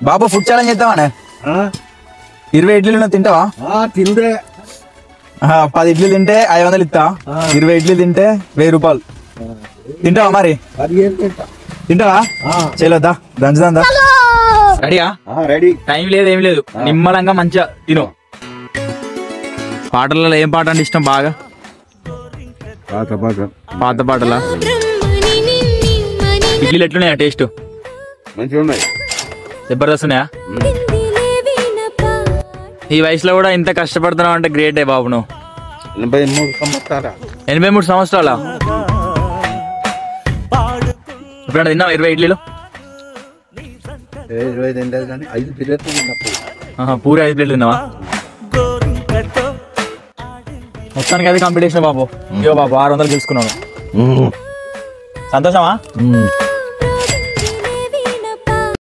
బాబు food challenge చేద్దామనే 20 ఇడ్లీలు తింటావా? తింటే 10 ఇడ్లీ తింటే 500 ఇస్తా. 20 ఇడ్లీ తింటే 1000 రూపాయలు. తింటావా మరి? తింటావా? చేయలేదా దంచుదా? రెడీయా? రెడీ. టైం లేదు ఏం లేదు, నిమ్మలంగా మంచిగా తిను. పాటలలో ఏం పాట అంటే ఇష్టం బాగా? పాత పాటలా? ఇడ్లీలు ఎట్లున్నాయా టేస్ట్? మంచిగా ఉన్నాయి, జబర్దస్త్ ఉన్నాయా? ఈ వయసులో కూడా ఇంత కష్టపడుతున్నావు అంటే గ్రేటే బాబు నువ్వు. 83 సంవత్సరాలా? ఇప్పుడు తిన్నావు 20 ఇడ్లీలు? పూరి 5 ప్లేట్లు తిన్నావా? మొత్తానికి అది కాంపిటీషన్ బాబు. ఇగో బాబు 600 తెలుసుకున్నాను. సంతోషమా?